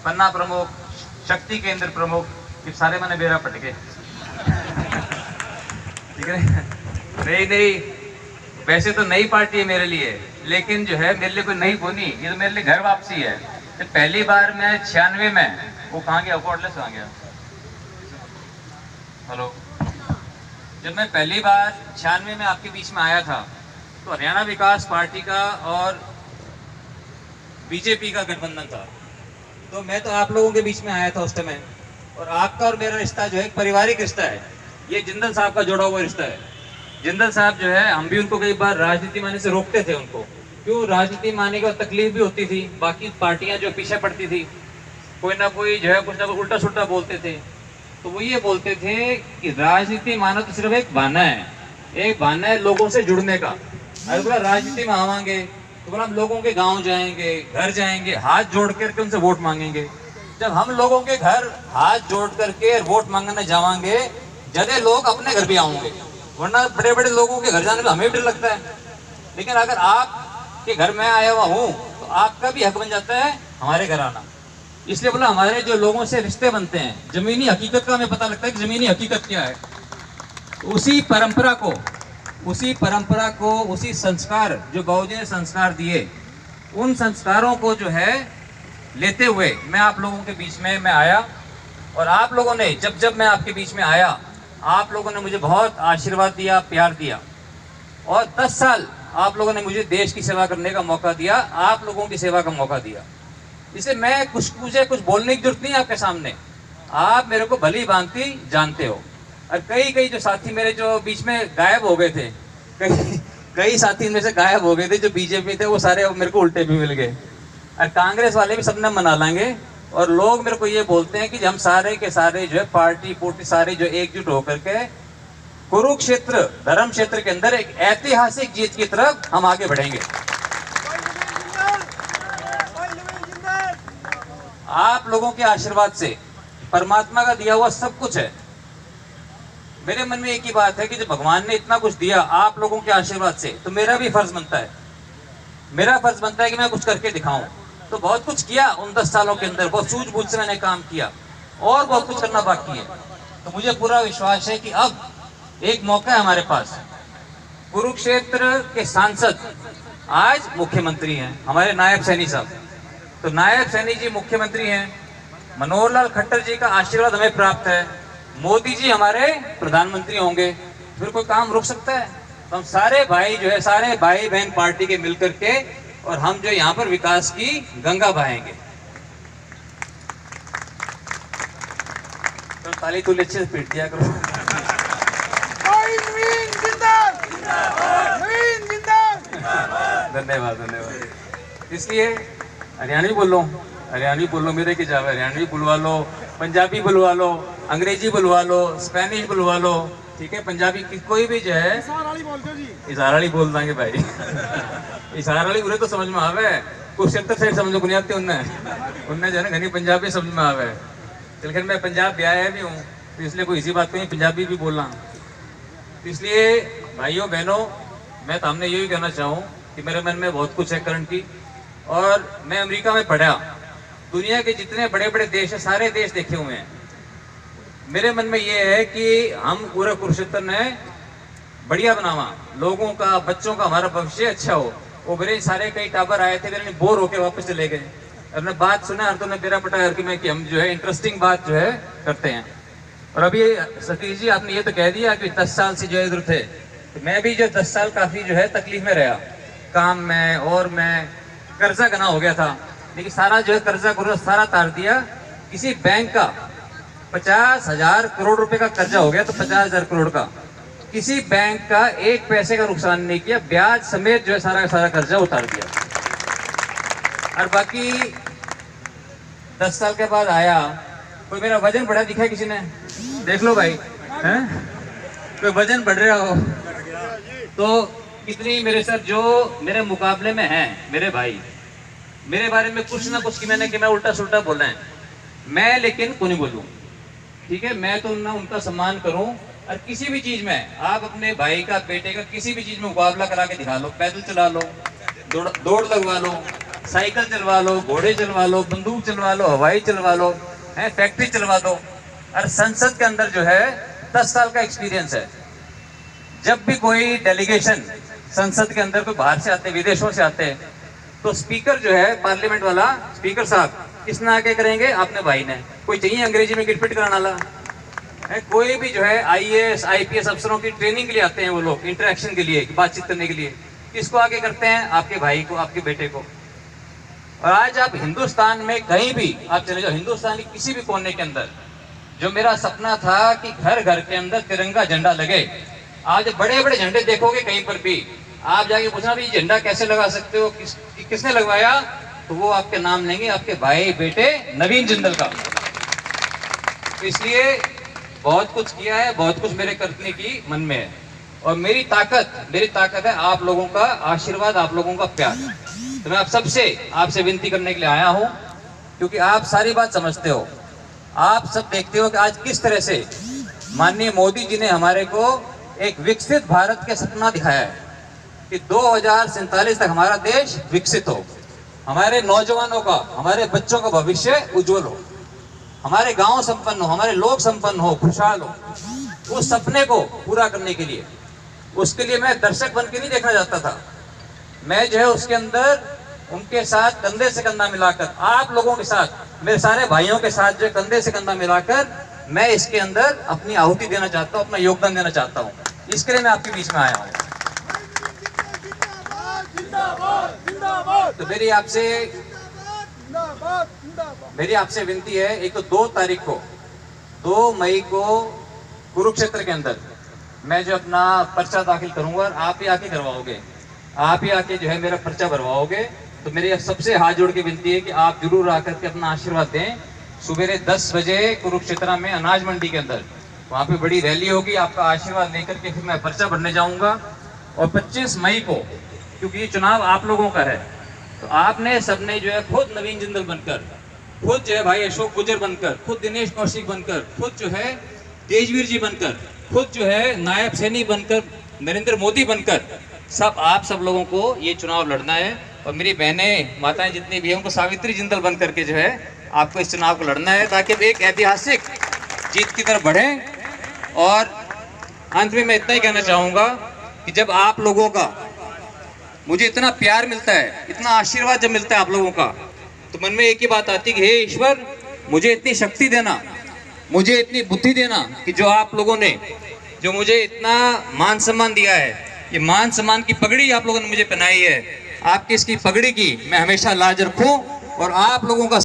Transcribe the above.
पन्ना प्रमुख, शक्ति केंद्र प्रमुख, ये सारे मैंने बेरा पटके। ठीक है, नहीं वैसे तो नई पार्टी है मेरे लिए, लेकिन जो है मेरे लिए कोई नई बोनी, ये तो मेरे लिए घर वापसी है। तो पहली बार मैं 96 में, वो कहाँ गया, अफोर्डलेस कहाँ गया, हेलो, जब मैं पहली बार 96 में आपके बीच में आया था तो हरियाणा विकास पार्टी का और बीजेपी का गठबंधन था। तो मैं तो आप लोगों के बीच में आया था उस समय, और आपका और मेरा रिश्ता जो है एक पारिवारिक रिश्ता है। ये जिंदल साहब का जोड़ा हुआ रिश्ता है। जिंदल साहब जो है, हम भी उनको कई बार राजनीति माने से रोकते थे उनको, क्यों राजनीति माने का तकलीफ भी होती थी, बाकी पार्टियां जो पीछे पड़ती थी, कोई ना कोई जो है कुछ ना कुछ उल्टा सुल्टा बोलते थे। तो वो ये बोलते थे कि राजनीति माना तो सिर्फ एक बहाना है, एक बहाना है लोगों से जुड़ने का। अरे बोला राजनीति में आवाएंगे तो बोला हम लोगों के गांव जाएंगे, घर जाएंगे, हाथ जोड़ करके उनसे वोट मांगेंगे। जब हम लोगों के घर हाथ जोड़ करके वोट मांगने जावांगे, जदे लोग अपने घर भी आएंगे, वरना बड़े बड़े लोगों के घर जाने में हमें भी डर लगता है। लेकिन अगर आपके घर में आया हुआ हूँ तो आपका भी हक बन जाता है हमारे घर आना। इसलिए बोला हमारे जो लोगों से रिश्ते बनते हैं, जमीनी हकीकत का हमें पता लगता है कि जमीनी हकीकत क्या है। उसी परंपरा को, उसी संस्कार जो बाबूजी ने संस्कार दिए, उन संस्कारों को जो है लेते हुए मैं आप लोगों के बीच में मैं आया। और आप लोगों ने जब मैं आपके बीच में आया, आप लोगों ने मुझे बहुत आशीर्वाद दिया, प्यार दिया, और 10 साल आप लोगों ने मुझे देश की सेवा करने का मौका दिया, आप लोगों की सेवा का मौका दिया। इसे मैं मुझे कुछ बोलने की जरूरत नहीं है आपके सामने, आप मेरे को भली भांति जानते हो। और कई जो साथी मेरे जो बीच में गायब हो गए थे, कई साथी में से गायब हो गए थे जो बीजेपी थे, वो सारे मेरे को उल्टे भी मिल गए। और कांग्रेस वाले भी सबने मना लेंगे। और लोग मेरे को ये बोलते हैं कि हम सारे के सारे जो है पार्टी सारे जो एकजुट होकर के कुरुक्षेत्र धर्म क्षेत्र के अंदर एक ऐतिहासिक जीत की तरफ हम आगे बढ़ेंगे। आप लोगों के आशीर्वाद से, परमात्मा का दिया हुआ सब कुछ है। मेरे मन में एक ही बात है कि जब भगवान ने इतना कुछ दिया आप लोगों के आशीर्वाद से, तो मेरा भी फर्ज बनता है, कि मैं कुछ करके दिखाऊं। तो बहुत कुछ किया उन 10 सालों के अंदर, बहुत सूझबूझ से मैंने काम किया, और बहुत कुछ करना बाकी है। तो मुझे पूरा विश्वास है कि अब एक मौका है हमारे पास। कुरुक्षेत्र के सांसद आज मुख्यमंत्री हैं, हमारे नायब सैनी साहब। तो नायब सैनी जी मुख्यमंत्री हैं, मनोहर लाल खट्टर जी का आशीर्वाद हमें प्राप्त है, मोदी जी हमारे प्रधानमंत्री होंगे, फिर कोई काम रुक सकता है? तो हम सारे भाई जो है, सारे भाई बहन पार्टी के मिलकर के, और हम जो यहाँ पर विकास की गंगा बहाएंगे। तो ताली तो अच्छे से पीट दिया करो। धन्यवाद। इसलिए हरियाणवी बोल लो, मेरे की जावे हरियाणवी बुलवा लो, पंजाबी बुलवा लो, अंग्रेजी बुलवा लो, स्पेनिश बुलवा लो, ठीक है, पंजाबी की कोई भी जो है, इशाराली बोल देंगे भाई। इशाराली बुरे तो समझ में आवे, कुरुक्षेत्र से समझो नहीं आती उनने जो है घनी पंजाबी समझ में आवे। लेकिन मैं पंजाब भी आया भी हूँ, तो इसलिए कोई इसी बात को पंजाबी भी बोलना। तो इसलिए भाइयों बहनों, मैं तो हमने यही कहना चाहूँ कि मेरे मन में बहुत कुछ है करंट की। और मैं अमेरिका में पढ़ा, दुनिया के जितने बड़े बड़े देश है, सारे देश देखे हुए हैं। मेरे मन में ये है कि हम पूरा कुरुक्षेत्र ने बढ़िया बनावा, लोगों का, बच्चों का, हमारा भविष्य अच्छा हो। वो मेरे सारे कई टाबर आए थे, मेरे बोर होके वापस चले गए। हमने बात सुना हर तो ने बेरा पटा करके मैं कि हम जो है इंटरेस्टिंग बात जो है करते हैं। और अभी सतीश जी आपने ये तो कह दिया कि 10 साल से जो इधर थे, तो मैं भी जो 10 साल काफी जो है तकलीफ में रहा, काम में, और मैं कर्जा गना हो गया था। लेकिन सारा जो है कर्जा सारा तार दिया। किसी बैंक का 50,000 करोड़ रुपए का कर्जा हो गया, तो 50,000 करोड़ का किसी बैंक का 1 पैसे का नुकसान नहीं किया, ब्याज समेत जो है सारा का सारा कर्जा उतार दिया। और बाकी 10 साल के बाद आया, कोई मेरा वजन बढ़ा दिखा किसी ने? देख लो भाई, हैं? कोई वजन बढ़ रहा हो तो कितनी मेरे साथ जो मेरे मुकाबले में हैं, मेरे भाई, मेरे बारे में कुछ ना कुछ कि मैं उल्टा सुल्टा बोला है, मैं लेकिन को नहीं बोलूं, ठीक है? मैं तो ना उनका सम्मान करूं। और किसी भी चीज में आप अपने भाई का, बेटे का किसी भी चीज में मुकाबला करा के दिखा लो, पैदल चला लो, दौड़ लगवा लो, साइकिल चलवा लो, घोड़े चलवा लो, बंदूक चलवा लो, हवाई चलवा लो, है फैक्ट्री चलवा दो। और संसद के अंदर जो है 10 साल का एक्सपीरियंस है। जब भी कोई डेलीगेशन संसद के अंदर कोई बाहर से आते, विदेशों से आते हैं, तो स्पीकर जो है पार्लियामेंट वाला स्पीकर साहब किसने आके करेंगे? अपने भाई ने। कोई चाहिए अंग्रेजी में गिटपिट कराने वाला है? कोई भी जो है आईएएस आईपीएस अफसरों की ट्रेनिंग के लिए आते हैं वो लोग, इंटरेक्शन के लिए, बातचीत करने के लिए, किसको आगे करते हैं? आपके भाई को, आपके बेटे को। और आज आप हिंदुस्तान में कहीं भी आप चले जाओ, हिंदुस्तान के किसी भी कोने के अंदर, जो मेरा सपना था कि घर घर के अंदर तिरंगा झंडा लगे, आज बड़े बड़े झंडे देखोगे कहीं पर भी, आप जाके पूछना भी झंडा कैसे लगा सकते हो, किसने लगवाया, तो वो आपके नाम लेंगे, आपके भाई बेटे नवीन जिंदल का। तो इसलिए बहुत कुछ किया है, बहुत कुछ मेरे करने की मन में है। और मेरी ताकत है आप लोगों का आशीर्वाद, आप लोगों का प्यार। तो मैं आपसे विनती करने के लिए आया हूं, क्योंकि आप सारी बात समझते हो, आप सब देखते हो कि आज किस तरह से माननीय मोदी जी ने हमारे को एक विकसित भारत के सपना दिखाया है कि 2047 तक हमारा देश विकसित हो, हमारे नौजवानों का, हमारे बच्चों का भविष्य उज्जवल हो, हमारे गांव संपन्न हो, हमारे लोग संपन्न हो, खुशहाल हो। उस सपने को पूरा करने के लिए, उसके लिए मैं दर्शक बन के नहीं देखना चाहता था, मैं जो है उसके अंदर उनके साथ कंधे से कंधा मिलाकर, आप लोगों के साथ, मेरे सारे भाइयों के साथ जो कंधे से कंधा मिलाकर मैं इसके अंदर अपनी आहुति देना चाहता हूँ, अपना योगदान देना चाहता हूँ। इसके लिए मैं आपके बीच में आया हूँ। तो मेरी आपसे विनती है, एक तो 2 मई को कुरुक्षेत्र के अंदर मैं जो अपना पर्चा दाखिल करूंगा, और आप ही आके करवाओगे, आप ही आके जो है मेरा पर्चा भरवाओगे। तो मेरी सबसे हाथ जोड़ के विनती है कि आप जरूर आकर के अपना आशीर्वाद दें। सुबह 10 बजे कुरुक्षेत्र में अनाज मंडी के अंदर, वहाँ पे बड़ी रैली होगी, आपका आशीर्वाद लेकर के फिर मैं पर्चा भरने जाऊंगा। और 25 मई को, क्योंकि ये चुनाव आप लोगों का है, तो आपने सबने जो है खुद नवीन जिंदल बनकर, खुद जो है भाई अशोक गुजर बनकर, खुद दिनेश कौशिक बनकर, खुद जो है तेजवीर जी बनकर, खुद जो है नायब सैनी बनकर, नरेंद्र मोदी बनकर, आप सब लोगों को ये चुनाव लड़ना है। और मेरी बहनें माताएं जितनी भी हैं, उनको सावित्री जिंदल बन करके जो है आपको इस चुनाव को लड़ना है, ताकि एक ऐतिहासिक जीत की तरफ बढ़ें। और अंत में मैं इतना ही कहना चाहूँगा कि जब आप लोगों का मुझे इतना प्यार मिलता है, इतना आशीर्वाद जब मिलता है आप लोगों का, तो मन में एक ही बात आती है कि हे ईश्वर, मुझे इतनी शक्ति देना, मुझे इतनी बुद्धि देना कि जो आप लोगों ने जो मुझे इतना मान सम्मान दिया है, ये मान सम्मान की पगड़ी आप लोगों ने मुझे पहनाई है, आपकी इसकी पगड़ी की मैं हमेशा लाज रखूं और आप लोगों का